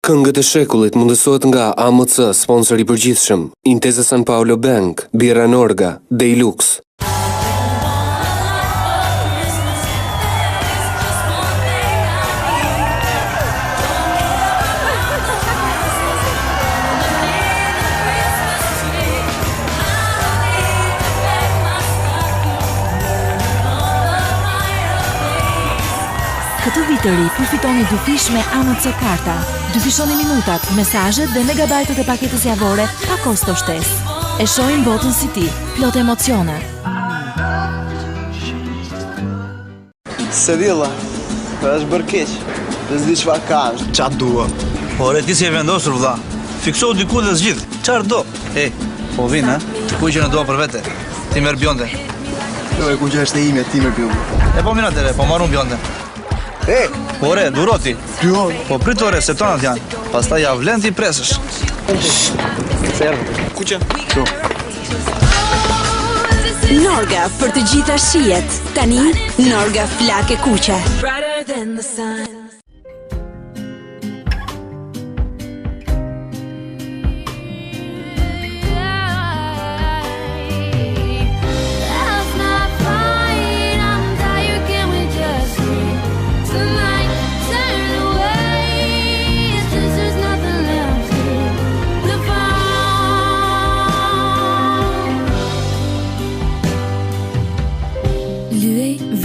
Këngët e shekullit mundësohet nga AMC, sponsor i përgjithshëm, Intesa San Paolo Bank, Birra Norga, Deluxe. Këtë vit të ri përfitoni dy fish me AMC Karta. Dyfishoni minutat, mesazhet dhe megabajtet e paketës javore pa kosto shtesë. E shohim botën si ti, plot emocione. Sedilla, është bërë keq. Dhe s'di çfarë ka. Qa dua? Ore, ti si e vendosur, vlla. Fiksohu diku dhe zgjidh. Çfarë do? Po vin, ha? Të kuqe në dua për vete. Ti merr bjonde. Jo, e kuqe është e ime, ti merr bjonde. Po minatere, po marrun bjonde. Ore, duroti. Po prit ore, se tonat janë. Pastaj ja vlen ti presësh. Serve. Kuqe? Norga për të gjitha shijet. Tani, Norga flake kuqe.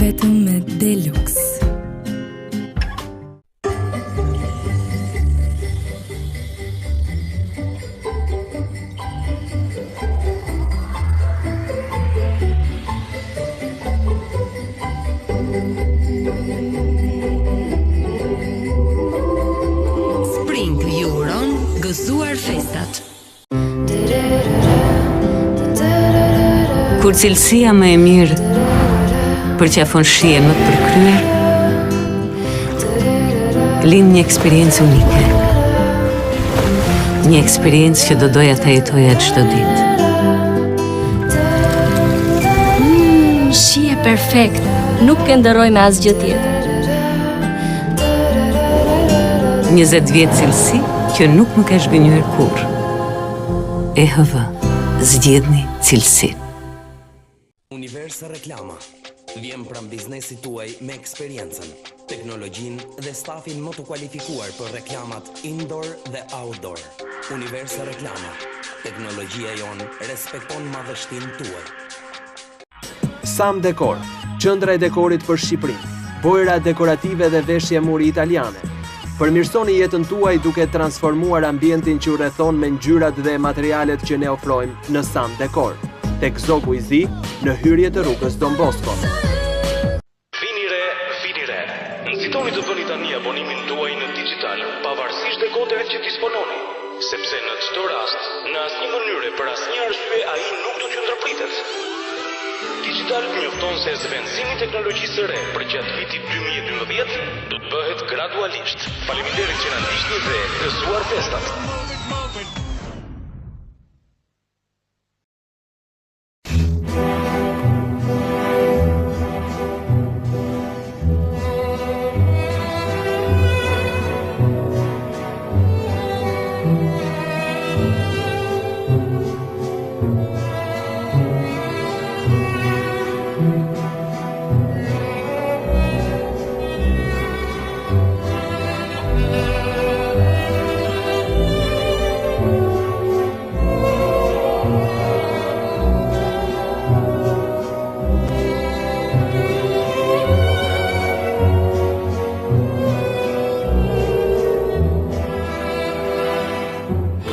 Vetëm me Deluxe. Spring Euron, gëzuar festat. Kur cilësia më e mirë përqafon shije më të përkryer, lind një eksperiencë unike. Një eksperiencë që do doja ta jetoja çdo ditë. Shije perfekt, nuk ke ndërroj me asgjë tjetër. 20 vjet cilësi që nuk më ka zhgënjur kurrë. EHV, zgjedhni cilësi. Universa Reklama vjen pranë biznesit tuaj me eksperiencën, teknologjinë dhe stafin më të kualifikuar për reklamat indoor dhe outdoor. Universa Reklama, teknologjia jonë respekton madhështinë tuaj. Sam Decor, qendra e dekorit për Shqipërinë, bojra dekorative dhe veshje muri italiane. Përmirësoni jetën tuaj duke transformuar ambientin që u rrethon me ngjyrat dhe materialet që ne ofrojmë në Sam Decor, tek Zogu i Zi, në hyrje të rrugës Don Bosco. Vini re. Nxitoni të bëni tani abonimin tuaj në digital, pavarësisht dekoderit që dispononi, sepse në çdo rast, në asnjë mënyrë për asnjë arsye ai nuk do t'ju ndërpritet. Digital njofton se zvendësimi i teknologjisë së re për gjatë vitit 2012 do të bëhet gradualisht. Faleminderit që na ndiqni dhe gëzuar festat.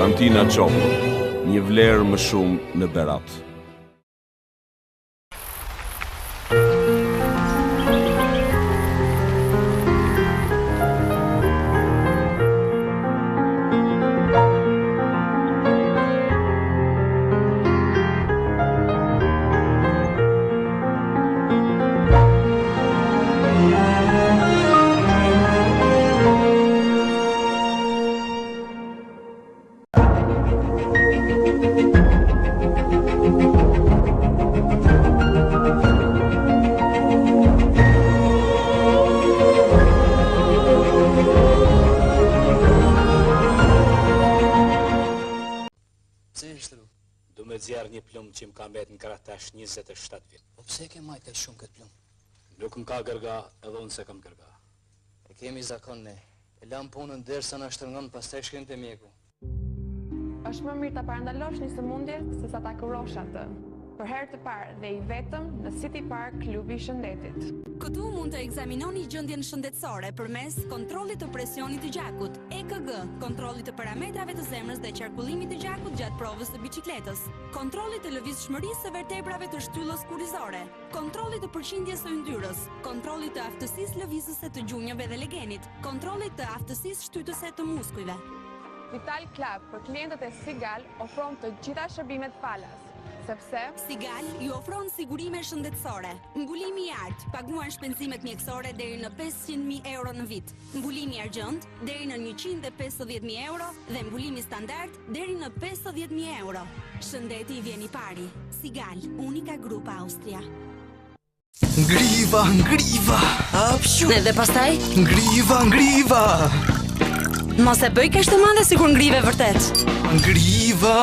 Kantina Çopo, një vlerë më shumë në Berat. zjarë një plumë që më ka mbet në krah tash 27 vjet. Po pse ke majt kaq shumë këtë plumë? Nuk më ka gërga, edhe unë se kam gërga. E kemi zakon ne. E lam punën derisa na shtrëngon, pastaj shkojmë te mjeku. Është më mirë ta parandalosh një sëmundje se sa ta kurosh atë. Për herë të parë dhe i vetëm në City Park Klubi i Shëndetit. Këtu mund të ekzaminoni gjendjen shëndetësore përmes kontrollit të presionit të gjakut, EKG, kontrollit të parametrave të zemrës dhe qarkullimit të gjakut gjatë provës së biçikletës, kontrollit të lëvizshmërisë së vertebrave të shtyllës kurrizore, kontrollit të përqindjes së yndyrës, kontrollit të aftësisë lëvizëse të gjunjëve dhe legenit, kontrollit të aftësisë shtytëse të muskujve. Vital Club për klientët e Sigal ofron të gjitha shërbimet falas. Sepse Sigal ju ofron sigurime shëndetësore, mbulimi i artë, paguan shpenzimet mjekësore deri në 500.000 euro në vit, mbulimi argjend deri në 150.000 euro dhe mbulimi standard deri në 50.000 euro. Shëndeti i vjen i pari. Sigal, unika grup Austria. Ngriva, ngriva. Hapshu. Edhe pastaj? Ngriva, ngriva. Mos e bëj kaq të madhe sikur ngrive vërtet. Ngriva.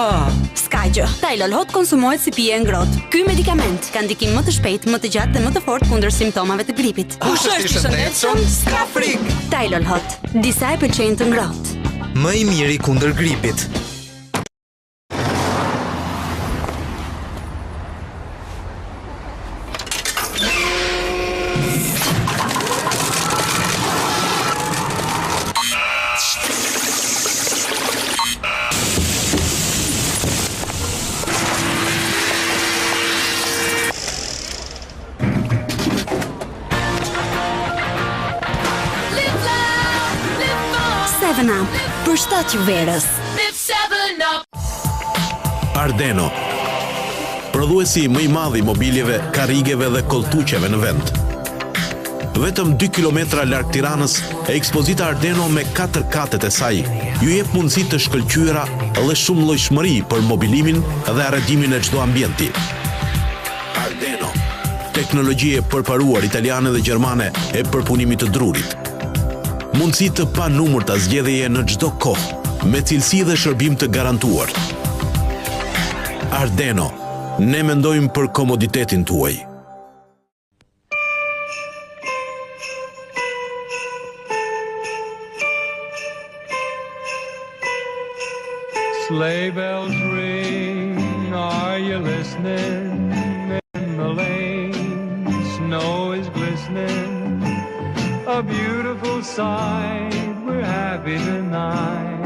S'ka gjë. Tylol Hot konsumohet si pije e ngrohtë. Ky medikament ka ndikim më të shpejtë, më të gjatë dhe më të fortë kundër simptomave të gripit. Kush është i shëndetshëm? S'ka frikë. Tylol Hot. Disa e pëlqejnë të ngrohtë. Më i miri kundër gripit. Për shtatë ju verës. Ardeno, prodhuesi më i madh i mobiljeve, karrigeve dhe koltuqeve në vend. Vetëm 2 kilometra larg Tiranës, ekspozita Ardeno me 4 katet e saj ju jep mundësi të shkëlqyera dhe shumë llojshmëri për mobilimin dhe arredimin e çdo ambienti. Ardeno, teknologji e përparuar italiane dhe gjermane e përpunimit të drurit. Mundësi të panumërta zgjedhjeje në çdo kohë, me cilësi dhe shërbim të garantuar. Ardeno, ne mendojmë për komoditetin tuaj. Sleigh bells ring, are you listening? In the lane, snow is glistening. A beautiful sight, we're happy tonight.